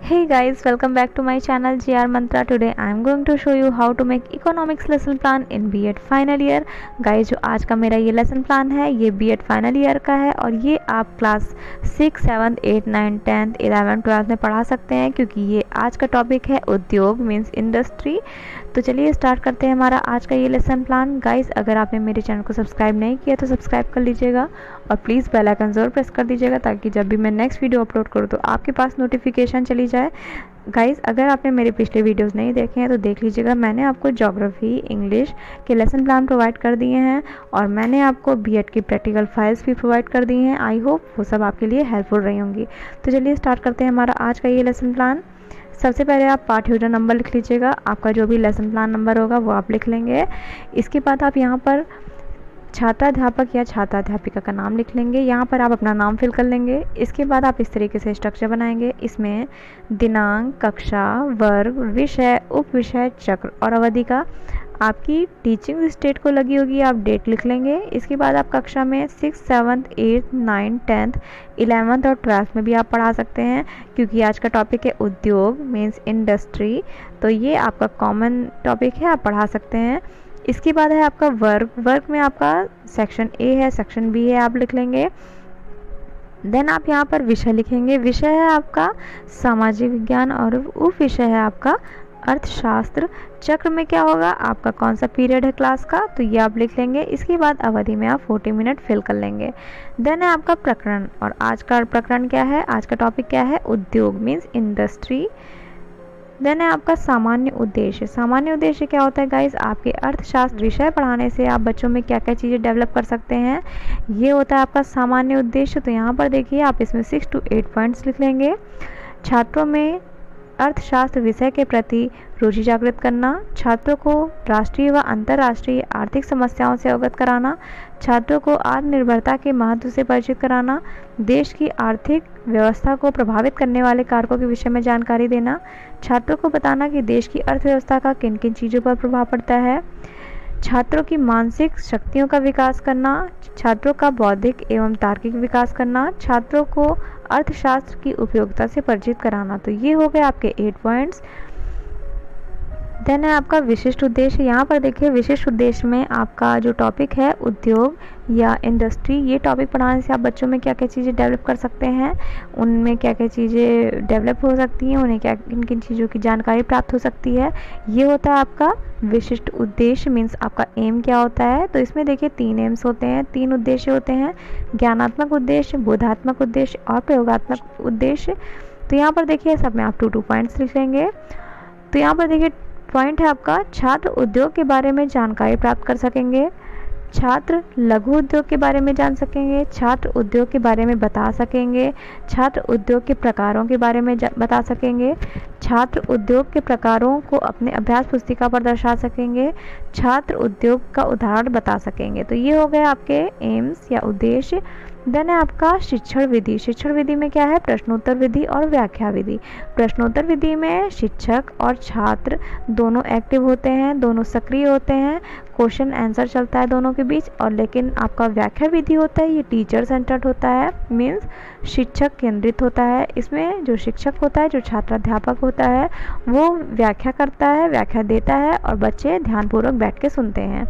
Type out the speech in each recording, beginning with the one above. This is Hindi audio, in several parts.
Hey guys, welcome back to my channel GR Mantra. Today I am going to show you how to make economics lesson plan in B.Ed final year. Guys जो आज का मेरा ये लेसन प्लान है ये B.Ed फाइनल ईयर का है और ये आप क्लास 6, 7, 8, 9, 10, 11, 12 में पढ़ा सकते हैं क्योंकि ये आज का टॉपिक है उद्योग मीन्स इंडस्ट्री। तो चलिए स्टार्ट करते हैं हमारा आज का ये लेसन प्लान। गाइज अगर आपने मेरे चैनल को सब्सक्राइब नहीं किया तो सब्सक्राइब कर लीजिएगा और प्लीज़ बेल आइकन ज़रूर प्रेस कर दीजिएगा ताकि जब भी मैं नेक्स्ट वीडियो अपलोड करूँ तो आपके पास नोटिफिकेशन चली जाए। गाइज़ अगर आपने मेरे पिछले वीडियोस नहीं देखे हैं तो देख लीजिएगा। मैंने आपको ज्योग्राफी, इंग्लिश के लेसन प्लान प्रोवाइड कर दिए हैं और मैंने आपको B.Ed की प्रैक्टिकल फाइल्स भी प्रोवाइड कर दी हैं। आई होप वो सब आपके लिए हेल्पफुल रही होंगी। तो चलिए स्टार्ट करते हैं हमारा आज का ये लेसन प्लान। सबसे पहले आप पाठ योजना नंबर लिख लीजिएगा। आपका जो भी लेसन प्लान नंबर होगा वो आप लिख लेंगे। इसके बाद आप यहाँ पर छात्राध्यापक या छात्राध्यापिका का नाम लिख लेंगे। यहाँ पर आप अपना नाम फिल कर लेंगे। इसके बाद आप इस तरीके से स्ट्रक्चर बनाएंगे। इसमें दिनांक, कक्षा, वर्ग, विषय, उप विषय, चक्र और अवधि का आपकी टीचिंग स्टेट को लगी होगी आप डेट लिख लेंगे। इसके बाद आप कक्षा में 6, 7, 8, 9, 10, 11 और 12 में भी आप पढ़ा सकते हैं क्योंकि आज का टॉपिक है उद्योग मीन्स इंडस्ट्री। तो ये आपका कॉमन टॉपिक है, आप पढ़ा सकते हैं। इसके बाद है आपका वर्ग। वर्ग में आपका सेक्शन ए है, सेक्शन बी है, आप लिख लेंगे। देन आप यहाँ पर विषय लिखेंगे। विषय है आपका सामाजिक विज्ञान और उप विषय है आपका अर्थशास्त्र। चक्र में क्या होगा आपका कौन सा पीरियड है क्लास का, तो ये आप लिख लेंगे। इसके बाद अवधि में आप 40 मिनट फिल कर लेंगे। देन है आपका प्रकरण और आज का प्रकरण क्या है, आज का टॉपिक क्या है, उद्योग मीन्स इंडस्ट्री। देन है आपका सामान्य उद्देश्य। सामान्य उद्देश्य क्या होता है गाइस, आपके अर्थशास्त्र विषय पढ़ाने से आप बच्चों में क्या क्या चीज़ें डेवलप कर सकते हैं, ये होता है आपका सामान्य उद्देश्य। तो यहाँ पर देखिए आप इसमें 6 to 8 पॉइंट्स लिख लेंगे। छात्रों में अर्थशास्त्र विषय के प्रति रुचि जागृत करना, छात्रों को राष्ट्रीय व अंतर्राष्ट्रीय आर्थिक समस्याओं से अवगत कराना, छात्रों को आत्मनिर्भरता के महत्व से परिचित कराना, देश की आर्थिक व्यवस्था को प्रभावित करने वाले कारकों के विषय में जानकारी देना, छात्रों को बताना कि देश की अर्थव्यवस्था का किन किन चीज़ों पर प्रभाव पड़ता है, छात्रों की मानसिक शक्तियों का विकास करना, छात्रों का बौद्धिक एवं तार्किक विकास करना, छात्रों को अर्थशास्त्र की उपयोगिता से परिचित कराना। तो ये हो गए आपके 8 पॉइंट्स। देन है आपका विशिष्ट उद्देश्य। यहाँ पर देखिए विशिष्ट उद्देश्य में आपका जो टॉपिक है उद्योग या इंडस्ट्री, ये टॉपिक पढ़ाने से आप बच्चों में क्या क्या चीज़ें डेवलप कर सकते हैं, उनमें क्या क्या चीज़ें डेवलप हो सकती हैं, उन्हें क्या किन किन चीज़ों की जानकारी प्राप्त हो सकती है, ये होता है आपका विशिष्ट उद्देश्य। मीन्स आपका एम क्या होता है। तो इसमें देखिए 3 एम्स होते हैं, 3 उद्देश्य होते हैं, ज्ञानात्मक उद्देश्य, बोधात्मक उद्देश्य और प्रयोगात्मक उद्देश्य। तो यहाँ पर देखिए सब में आप 2 पॉइंट्स लिख लेंगे। तो यहाँ पर देखिए पॉइंट है आपका छात्र उद्योग के बारे में जानकारी प्राप्त कर सकेंगे, छात्र लघु उद्योग के बारे में जान सकेंगे, छात्र उद्योग के बारे में बता सकेंगे, छात्र उद्योग के प्रकारों के बारे में बता सकेंगे, छात्र उद्योग के प्रकारों को अपने अभ्यास पुस्तिका पर दर्शा सकेंगे, छात्र उद्योग का उदाहरण बता सकेंगे। तो ये हो गए आपके एम्स या उद्देश्य। देन है आपका शिक्षण विधि। शिक्षण विधि में क्या है, प्रश्नोत्तर विधि और व्याख्या विधि। प्रश्नोत्तर विधि में शिक्षक और छात्र दोनों एक्टिव होते हैं, दोनों सक्रिय होते हैं, क्वेश्चन आंसर चलता है दोनों के बीच। और लेकिन आपका व्याख्या विधि होता है ये टीचर सेंटर्ड होता है, मीन्स शिक्षक केंद्रित होता है। इसमें जो शिक्षक होता है, जो छात्राध्यापक होता है, वो व्याख्या करता है, व्याख्या देता है और बच्चे ध्यानपूर्वक बैठ के सुनते हैं।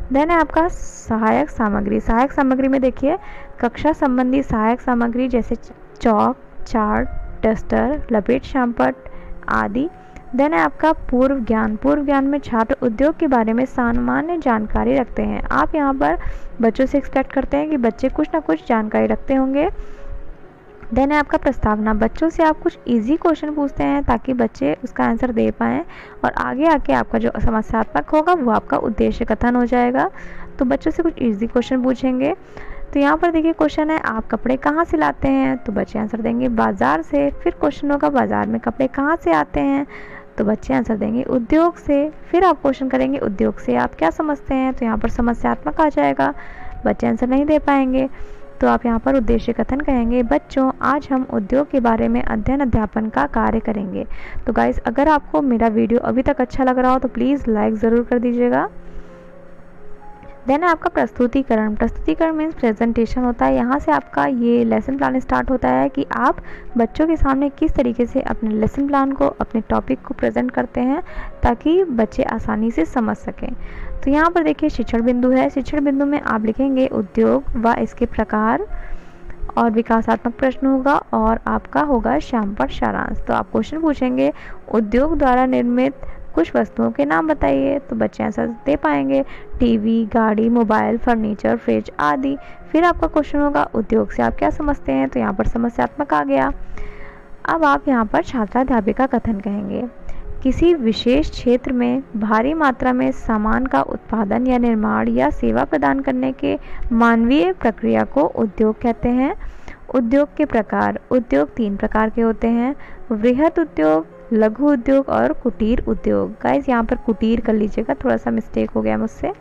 देन है आपका सहायक सामग्री। सहायक सामग्री में देखिए कक्षा संबंधी सहायक सामग्री जैसे चौक, चार्ट, डस्टर, लपेट श्यामपट्ट आदि। देन है आपका पूर्व ज्ञान। पूर्व ज्ञान में छात्र उद्योग के बारे में सामान्य जानकारी रखते हैं। आप यहाँ पर बच्चों से एक्सपेक्ट करते हैं कि बच्चे कुछ ना कुछ जानकारी रखते होंगे। देन है आपका प्रस्तावना। बच्चों से आप कुछ इजी क्वेश्चन पूछते हैं ताकि बच्चे उसका आंसर दे पाएँ और आगे आके आपका जो समस्यात्मक होगा वो आपका उद्देश्य कथन हो जाएगा। तो बच्चों से कुछ इजी क्वेश्चन पूछेंगे। तो यहाँ पर देखिए क्वेश्चन है आप कपड़े कहाँ से लाते हैं, तो बच्चे आंसर देंगे बाज़ार से। फिर क्वेश्चन होगा बाज़ार में कपड़े कहाँ से आते हैं, तो बच्चे आंसर देंगे उद्योग से। फिर आप क्वेश्चन करेंगे उद्योग से आप क्या समझते हैं, तो यहाँ पर समस्यात्मक आ जाएगा, बच्चे आंसर नहीं दे पाएंगे। तो आप यहाँ पर उद्देश्य कथन कहेंगे बच्चों आज हम उद्योग के बारे में अध्ययन अध्यापन का कार्य करेंगे। तो गाइस अगर आपको मेरा वीडियो अभी तक अच्छा लग रहा हो तो प्लीज़ लाइक ज़रूर कर दीजिएगा। देन है आपका प्रस्तुतिकरण। प्रस्तुतिकरण मीन्स प्रेजेंटेशन होता है। यहाँ से आपका ये लेसन प्लान स्टार्ट होता है कि आप बच्चों के सामने किस तरीके से अपने लेसन प्लान को, अपने टॉपिक को प्रेजेंट करते हैं ताकि बच्चे आसानी से समझ सकें। तो यहाँ पर देखिए शिक्षण बिंदु है। शिक्षण बिंदु में आप लिखेंगे उद्योग व इसके प्रकार, और विकासात्मक प्रश्न होगा और आपका होगा श्यामपट्ट सारांश। तो आप क्वेश्चन पूछेंगे उद्योग द्वारा निर्मित कुछ वस्तुओं के नाम बताइए, तो बच्चे आंसर दे पाएंगे टीवी, गाड़ी, मोबाइल, फर्नीचर, फ्रिज आदि। फिर आपका क्वेश्चन होगा उद्योग से आप क्या समझते हैं, तो यहाँ पर समस्यात्मक आ गया। अब आप यहाँ पर छात्राध्यापिका कथन कहेंगे। किसी विशेष क्षेत्र में भारी मात्रा में सामान का उत्पादन या निर्माण या सेवा प्रदान करने के मानवीय प्रक्रिया को उद्योग कहते हैं। उद्योग के प्रकार। उद्योग 3 प्रकार के होते हैं, वृहत उद्योग, लघु उद्योग और कुटीर उद्योग। गाइस यहाँ पर कुटीर कर लीजिएगा, थोड़ा सा मिस्टेक हो गया मुझसे।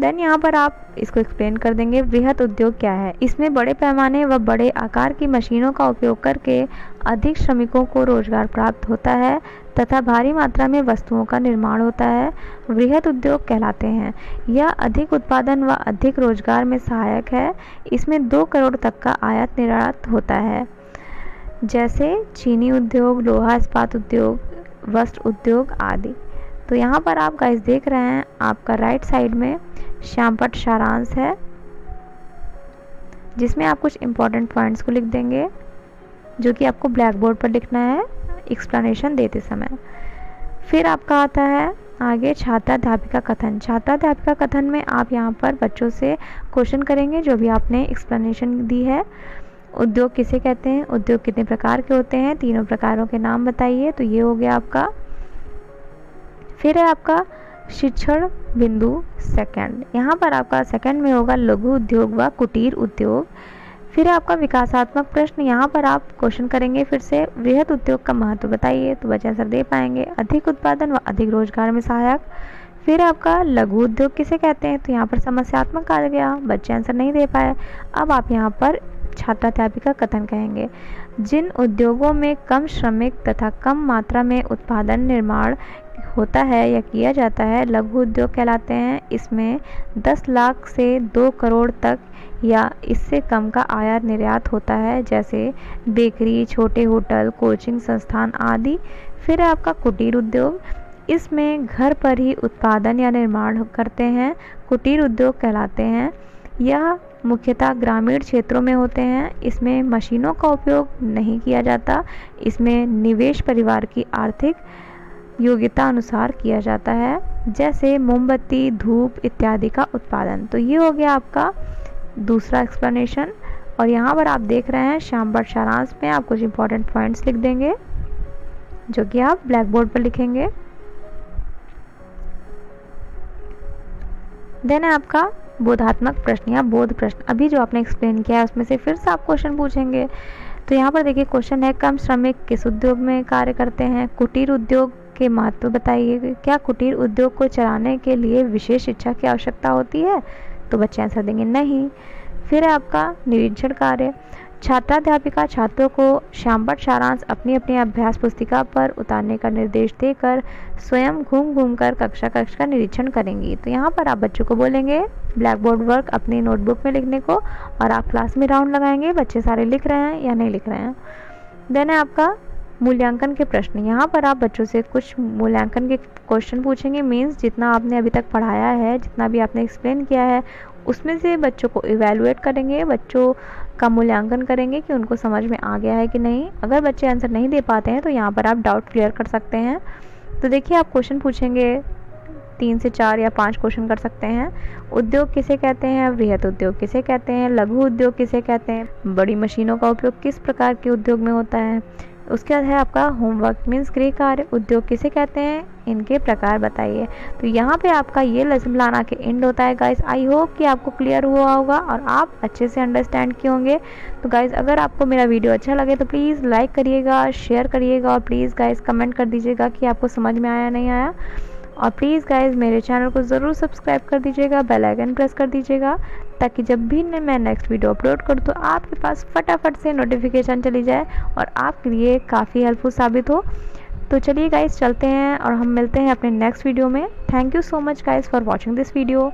देन यहाँ पर आप इसको एक्सप्लेन कर देंगे। वृहत उद्योग क्या है, इसमें बड़े पैमाने व बड़े आकार की मशीनों का उपयोग करके अधिक श्रमिकों को रोजगार प्राप्त होता है तथा भारी मात्रा में वस्तुओं का निर्माण होता है, वृहत उद्योग कहलाते हैं। यह अधिक उत्पादन व अधिक रोजगार में सहायक है। इसमें 2 करोड़ तक का आयात निर्यात होता है, जैसे चीनी उद्योग, लोहा इस्पात उद्योग, वस्त्र उद्योग आदि। तो यहाँ पर आप गाइस देख रहे हैं आपका राइट साइड में श्यामपट्ट सारांश है, जिसमें आप कुछ इंपॉर्टेंट पॉइंट्स को लिख देंगे जो कि आपको ब्लैक बोर्ड पर लिखना है एक्सप्लेनेशन देते समय। फिर आपका आता है आगे छात्राध्यापिका कथन। छात्राध्यापिका कथन में आप यहाँ पर बच्चों से क्वेश्चन करेंगे जो भी आपने एक्सप्लेनेशन दी है। उद्योग किसे कहते हैं, उद्योग कितने प्रकार के होते हैं, 3 प्रकारों के नाम बताइए। तो ये हो गया आपका। फिर है आपका शिक्षण बिंदु सेकंड। यहाँ पर आपका सेकंड में होगा लघु उद्योग व कुटीर उद्योग। फिर आपका विकासात्मक प्रश्न। यहाँ पर आप क्वेश्चन करेंगे फिर से वृहत उद्योग का महत्व बताइए, तो बच्चे आंसर दे पाएंगे अधिक उत्पादन व अधिक रोजगार में सहायक। फिर आपका लघु उद्योग किसे कहते हैं, तो यहाँ पर समस्यात्मक आ गया, बच्चे आंसर नहीं दे पाए। अब आप यहाँ पर छात्राध्यापिका कथन कहेंगे। जिन उद्योगों में कम श्रमिक तथा कम मात्रा में उत्पादन निर्माण होता है या किया जाता है, लघु उद्योग कहलाते हैं। इसमें 10 लाख से 2 करोड़ तक या इससे कम का आयात निर्यात होता है, जैसे बेकरी, छोटे होटल, कोचिंग संस्थान आदि। फिर आपका कुटीर उद्योग। इसमें घर पर ही उत्पादन या निर्माण करते हैं, कुटीर उद्योग कहलाते हैं। यह मुख्यतः ग्रामीण क्षेत्रों में होते हैं। इसमें मशीनों का उपयोग नहीं किया जाता। इसमें निवेश परिवार की आर्थिक योग्यता अनुसार किया जाता है, जैसे मोमबत्ती, धूप इत्यादि का उत्पादन। तो ये हो गया आपका दूसरा एक्सप्लेनेशन। और यहाँ पर आप देख रहे हैं श्यामपट्ट सारांश में आप कुछ इंपॉर्टेंट पॉइंट्स लिख देंगे जो कि आप ब्लैक बोर्ड पर लिखेंगे। देन है आपका बोधात्मक प्रश्न या बोध प्रश्न। अभी जो आपने एक्सप्लेन किया है उसमें से फिर से आप क्वेश्चन पूछेंगे। तो यहाँ पर देखिए क्वेश्चन है कम श्रमिक किस उद्योग में कार्य करते हैं, कुटीर उद्योग के महत्व बताइए। क्या कुटीर उद्योग को चलाने के लिए विशेष शिक्षा की आवश्यकता होती है, तो बच्चे आंसर देंगे नहीं। फिर है आपका निरीक्षण कार्य। छात्राध्यापिका छात्रों को श्यामपट्ट सारांश अपनी अपनी अभ्यास पुस्तिका पर उतारने का निर्देश देकर स्वयं घूम घूम कर कक्षा का निरीक्षण करेंगी। तो यहाँ पर आप बच्चों को बोलेंगे ब्लैक बोर्ड वर्क अपनी नोटबुक में लिखने को, और आप क्लास में राउंड लगाएंगे बच्चे सारे लिख रहे हैं या नहीं लिख रहे हैं। देन है आपका मूल्यांकन के प्रश्न। यहाँ पर आप बच्चों से कुछ मूल्यांकन के क्वेश्चन पूछेंगे। मीन्स जितना आपने अभी तक पढ़ाया है, जितना भी आपने एक्सप्लेन किया है, उसमें से बच्चों को इवैल्यूएट करेंगे, बच्चों का मूल्यांकन करेंगे कि उनको समझ में आ गया है कि नहीं। अगर बच्चे आंसर नहीं दे पाते हैं तो यहाँ पर आप डाउट क्लियर कर सकते हैं। तो देखिए आप क्वेश्चन पूछेंगे 3 से 4 या 5 क्वेश्चन कर सकते हैं। उद्योग किसे कहते हैं, वृहत उद्योग किसे कहते हैं, लघु उद्योग किसे कहते हैं, बड़ी मशीनों का उपयोग किस प्रकार के उद्योग में होता है। उसके बाद है आपका होमवर्क मीन्स गृह कार्य। उद्योग किसे कहते हैं, इनके प्रकार बताइए। तो यहाँ पे आपका ये लेसन प्लान आके एंड होता है गाइस। आई होप कि आपको क्लियर हुआ होगा और आप अच्छे से अंडरस्टैंड किए होंगे। तो गाइस अगर आपको मेरा वीडियो अच्छा लगे तो प्लीज़ लाइक करिएगा, शेयर करिएगा और प्लीज़ गाइस कमेंट कर दीजिएगा कि आपको समझ में आया नहीं आया। और प्लीज़ गाइस मेरे चैनल को ज़रूर सब्सक्राइब कर दीजिएगा, बेल आइकन प्रेस कर दीजिएगा, ताकि जब भी मैं नेक्स्ट वीडियो अपलोड करूँ तो आपके पास फटाफट से नोटिफिकेशन चली जाए और आपके लिए काफ़ी हेल्पफुल साबित हो। तो चलिए गाइस चलते हैं और हम मिलते हैं अपने नेक्स्ट वीडियो में। Thank you so much guys for watching this video.